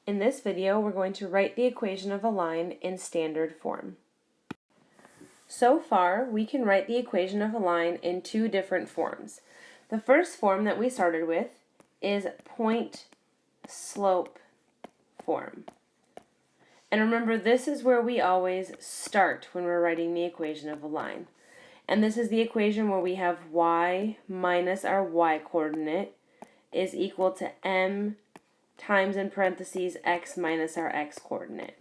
In this video, we're going to write the equation of a line in standard form. So far, we can write the equation of a line in two different forms. The first form that we started with is point-slope form. And remember, this is where we always start when we're writing the equation of a line. And this is the equation where we have y minus our y-coordinate is equal to m times in parentheses x minus our x-coordinate.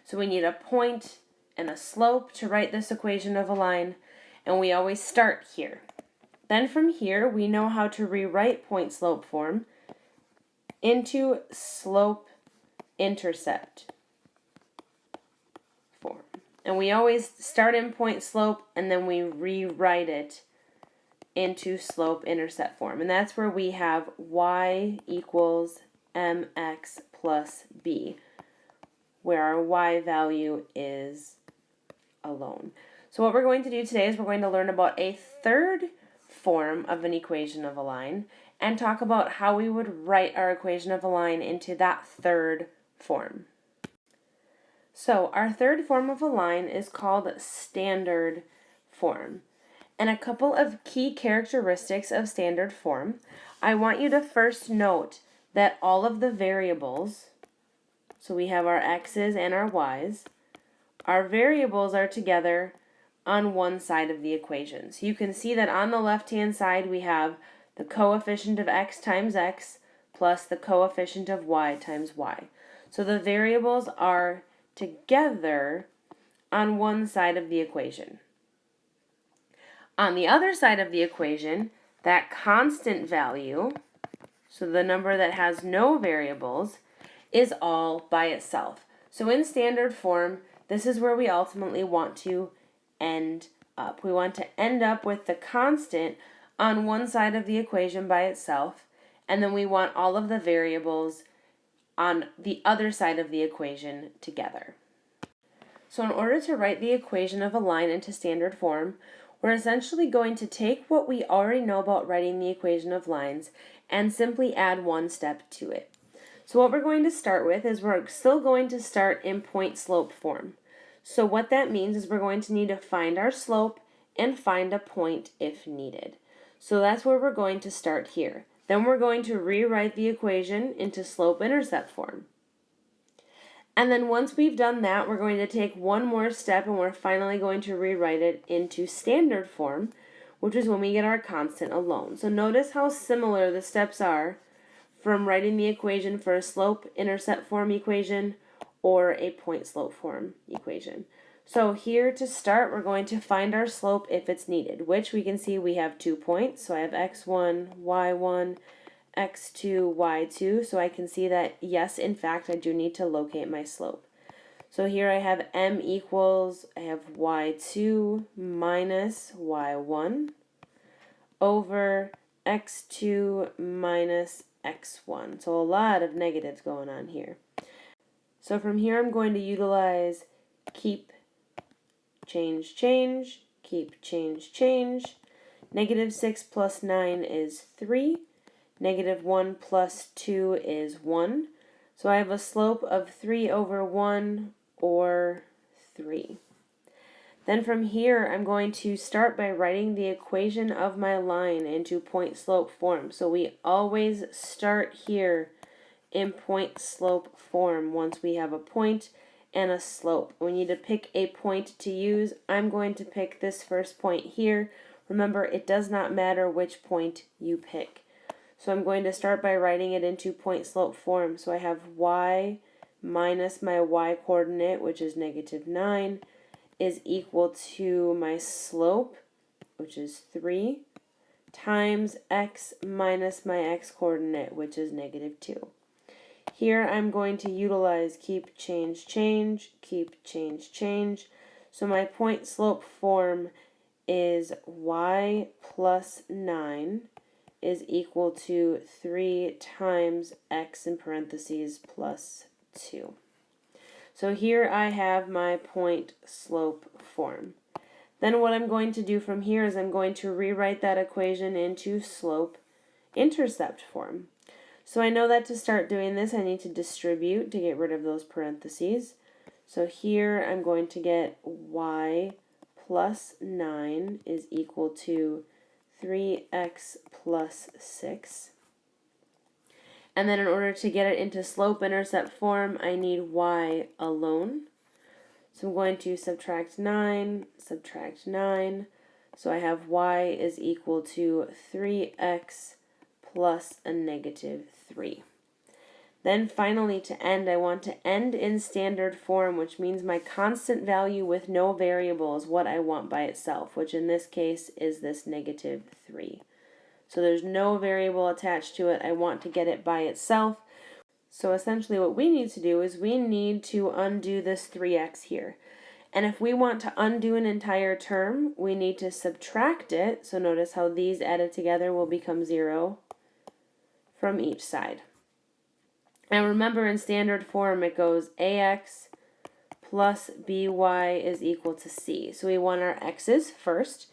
So we need a point and a slope to write this equation of a line, and we always start here. Then from here, we know how to rewrite point-slope form into slope intercept form. And we always start in point-slope, and then we rewrite it into slope intercept form. And that's where we have y equals mx plus b, where our y value is alone. So what we're going to do today is we're going to learn about a third form of an equation of a line and talk about how we would write our equation of a line into that third form. So our third form of a line is called standard form. And a couple of key characteristics of standard form. I want you to first note that all of the variables, so we have our x's and our y's, our variables are together on one side of the equation. So you can see that on the left-hand side we have the coefficient of x times x plus the coefficient of y times y. So the variables are together on one side of the equation. On the other side of the equation, that constant value, so the number that has no variables, is all by itself. So in standard form, this is where we ultimately want to end up. We want to end up with the constant on one side of the equation by itself, and then we want all of the variables on the other side of the equation together. So in order to write the equation of a line into standard form, we're essentially going to take what we already know about writing the equation of lines and simply add one step to it. So what we're going to start with is we're still going to start in point-slope form. So what that means is we're going to need to find our slope and find a point if needed. So that's where we're going to start here. Then we're going to rewrite the equation into slope intercept form. And then once we've done that, we're going to take one more step and we're finally going to rewrite it into standard form, which is when we get our constant alone. So notice how similar the steps are from writing the equation for a slope intercept form equation or a point slope form equation. So here to start, we're going to find our slope if it's needed, which we can see we have 2 points. So I have x1, y1, x2, y2, so I can see that, yes, in fact, I do need to locate my slope. So here I have m equals, I have y2 minus y1 over x2 minus x1. So a lot of negatives going on here. So from here I'm going to utilize keep, change, change, keep, change, change. Negative 6 plus 9 is 3. Negative 1 plus 2 is 1. So I have a slope of 3 over 1, or 3. Then from here, I'm going to start by writing the equation of my line into point-slope form. So we always start here in point-slope form once we have a point and a slope. We need to pick a point to use. I'm going to pick this first point here. Remember, it does not matter which point you pick. So I'm going to start by writing it into point-slope form. So I have y minus my y-coordinate, which is negative 9, is equal to my slope, which is 3, times x minus my x-coordinate, which is negative 2. Here I'm going to utilize keep, change, change, keep, change, change. So my point-slope form is y plus 9 is equal to 3 times x in parentheses plus 2. So here I have my point-slope form. Then what I'm going to do from here is I'm going to rewrite that equation into slope intercept form. So I know that to start doing this, I need to distribute to get rid of those parentheses. So here I'm going to get y plus 9 is equal to 3x plus 6. And then in order to get it into slope-intercept form, I need y alone. So I'm going to subtract 9. So I have y is equal to 3x plus a negative 3. Then finally, to end, I want to end in standard form, which means my constant value with no variable is what I want by itself, which in this case is this negative 3. So there's no variable attached to it. I want to get it by itself. So essentially what we need to do is we need to undo this 3x here. And if we want to undo an entire term, we need to subtract it. So notice how these added together will become 0 from each side. Now remember, in standard form it goes ax plus by is equal to c. So we want our x's first,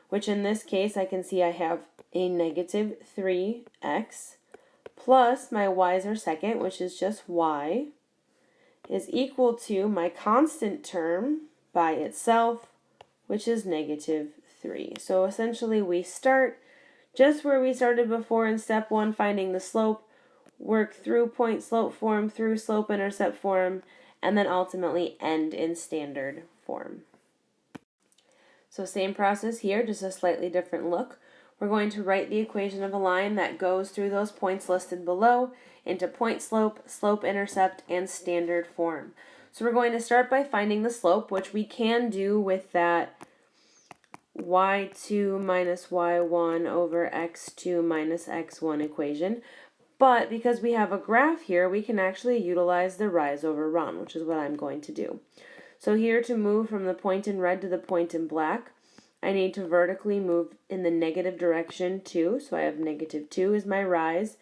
which in this case I can see I have a negative 3x plus my y's are second, which is just y, is equal to my constant term by itself, which is negative 3. So essentially we start just where we started before in step 1, finding the slope, work through point slope form, through slope intercept form, and then ultimately end in standard form. So same process here, just a slightly different look. We're going to write the equation of a line that goes through those points listed below into point slope, slope intercept, and standard form. So we're going to start by finding the slope, which we can do with that y2 minus y1 over x2 minus x1 equation. But because we have a graph here, we can actually utilize the rise over run, which is what I'm going to do. So here, to move from the point in red to the point in black, I need to vertically move in the negative direction 2. So I have negative 2 is my rise,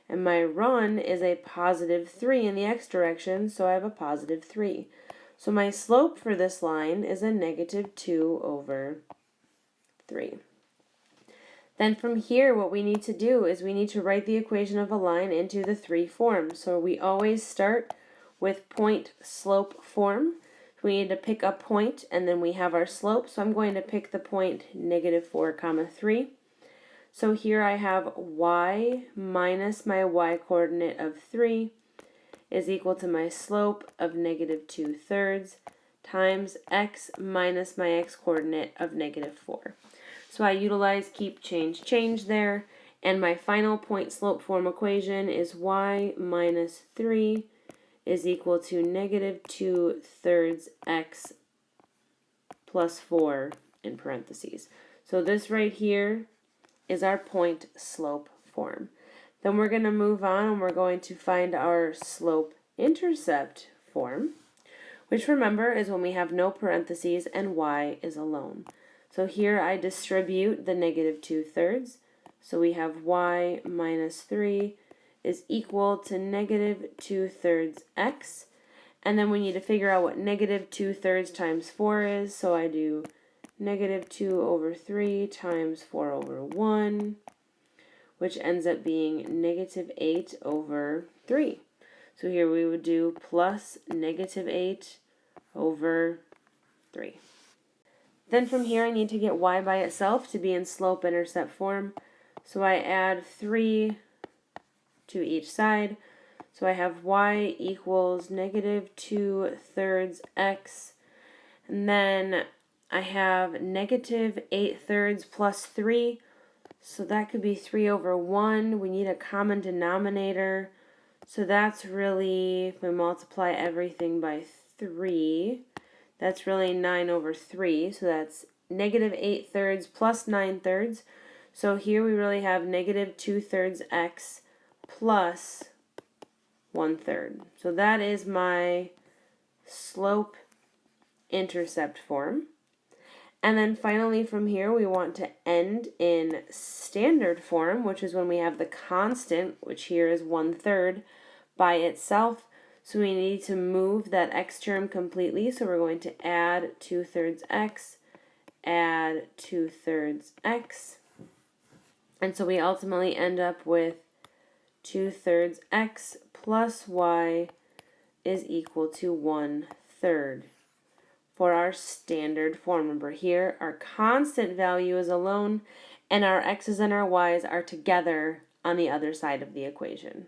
and my run is a positive 3 in the x direction, so I have a positive 3. So my slope for this line is a negative 2 over 3. Then from here, what we need to do is we need to write the equation of a line into the 3 forms. So we always start with point slope form. We need to pick a point, and then we have our slope. So I'm going to pick the point negative 4 comma 3. So here I have y minus my y coordinate of 3 is equal to my slope of negative 2/3 times x minus my x coordinate of negative 4. So I utilize keep, change there, and my final point slope form equation is y minus 3 is equal to negative 2/3 x plus 4 in parentheses. So this right here is our point slope form. Then we're going to move on and we're going to find our slope intercept form, which remember is when we have no parentheses and y is alone. So here I distribute the negative 2/3. So we have y minus 3 is equal to negative 2/3 x. And then we need to figure out what negative 2/3 times 4 is. So I do negative 2 over 3 times 4 over 1, which ends up being negative 8 over 3. So here we would do plus negative 8 over 3. Then from here I need to get y by itself to be in slope intercept form. So I add 3 to each side. So I have y equals negative 2/3 x. And then I have negative 8/3 plus 3. So that could be 3 over 1. We need a common denominator. So that's really, if we multiply everything by 3, that's really 9 over 3. So that's negative 8/3 plus 9/3. So here we really have negative 2/3 x plus 1/3. So that is my slope intercept form. And then finally from here we want to end in standard form, which is when we have the constant, which here is 1/3, by itself. So we need to move that x term completely. So we're going to add 2/3 x, add 2/3 x. And so we ultimately end up with 2/3 x plus y is equal to 1/3 for our standard form. Remember here, our constant value is alone, and our x's and our y's are together on the other side of the equation.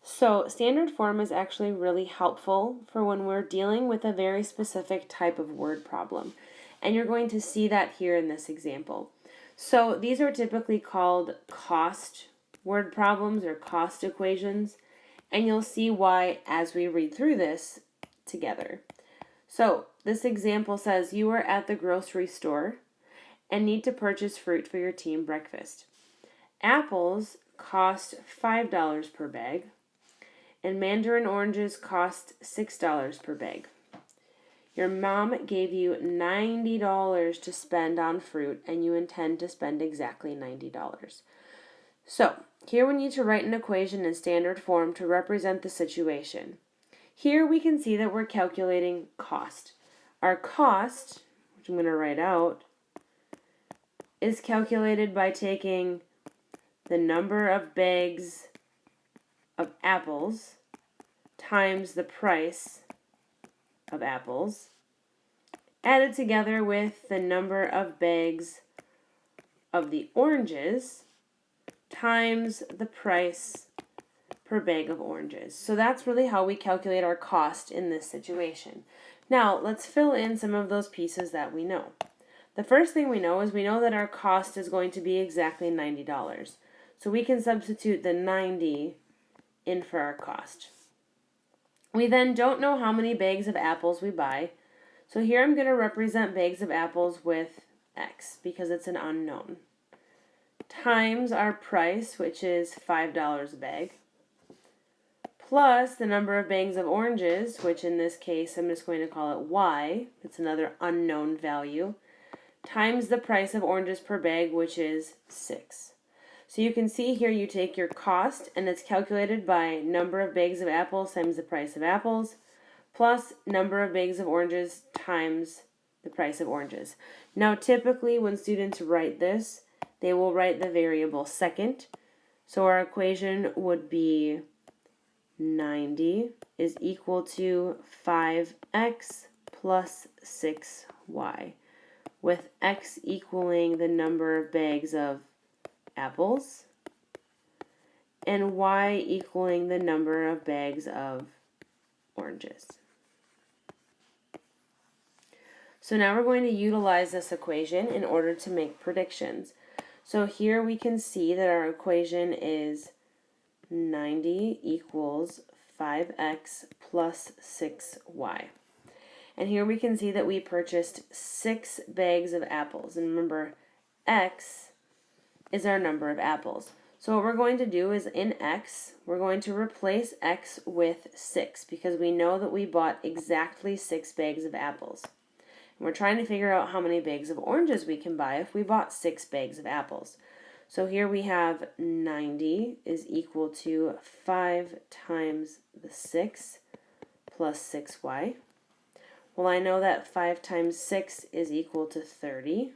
So standard form is actually really helpful for when we're dealing with a very specific type of word problem. And you're going to see that here in this example. So these are typically called cost word problems or cost equations. And you'll see why as we read through this together. So this example says you are at the grocery store and need to purchase fruit for your team breakfast. Apples cost $5 per bag, and mandarin oranges cost $6 per bag. Your mom gave you $90 to spend on fruit, and you intend to spend exactly $90. So, here we need to write an equation in standard form to represent the situation. Here we can see that we're calculating cost. Our cost, which I'm going to write out, is calculated by taking the number of bags of apples times the price of apples, added together with the number of bags of the oranges times the price per bag of oranges. So that's really how we calculate our cost in this situation. Now, let's fill in some of those pieces that we know. The first thing we know is we know that our cost is going to be exactly $90. So we can substitute the 90 in for our cost. We then don't know how many bags of apples we buy. So here I'm going to represent bags of apples with X because it's an unknown. Times our price, which is $5 a bag, plus the number of bags of oranges, which in this case I'm just going to call it Y, it's another unknown value, times the price of oranges per bag, which is 6. So you can see here you take your cost, and it's calculated by number of bags of apples times the price of apples, plus number of bags of oranges times the price of oranges. Now typically when students write this, they will write the variable second. So our equation would be 90 is equal to 5x plus 6y, with x equaling the number of bags of apples and y equaling the number of bags of oranges. So now we're going to utilize this equation in order to make predictions. So here we can see that our equation is 90 equals 5x plus 6y. And here we can see that we purchased 6 bags of apples. And remember, x is our number of apples. So what we're going to do is in x, we're going to replace x with 6 because we know that we bought exactly 6 bags of apples. And we're trying to figure out how many bags of oranges we can buy if we bought 6 bags of apples. So here we have 90 is equal to 5 times the 6 plus 6y. Well, I know that 5 times 6 is equal to 30.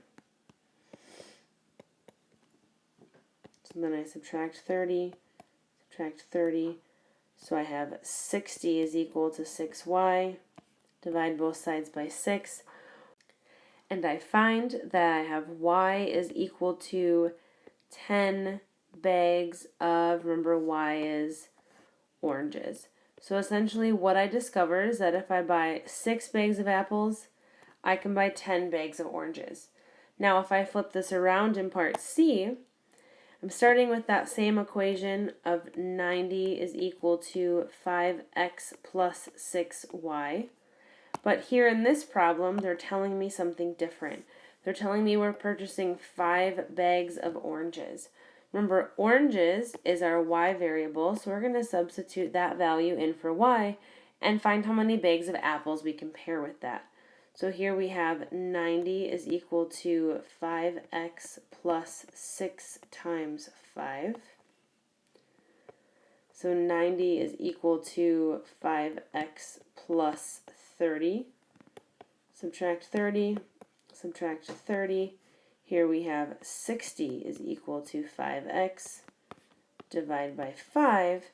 So then I subtract 30, so I have 60 is equal to 6y. Divide both sides by 6. And I find that I have y is equal to 10 bags of, remember y is oranges. So essentially what I discovered is that if I buy 6 bags of apples, I can buy 10 bags of oranges. Now if I flip this around in part C, I'm starting with that same equation of 90 is equal to 5x plus 6y. But here in this problem, they're telling me something different. They're telling me we're purchasing 5 bags of oranges. Remember, oranges is our y variable, so we're going to substitute that value in for y and find how many bags of apples we can pair with that. So here we have 90 is equal to 5x plus 6 times 5. So 90 is equal to 5x plus 30. Subtract 30, subtract 30. Here we have 60 is equal to 5x divide by 5,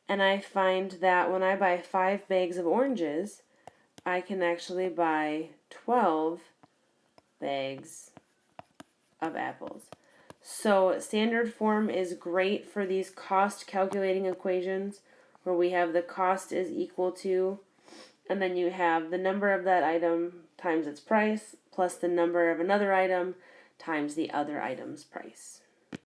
and I find that when I buy 5 bags of oranges, I can actually buy 12 bags of apples. So standard form is great for these cost calculating equations where we have the cost is equal to, and then you have the number of that item times its price plus the number of another item times the other item's price.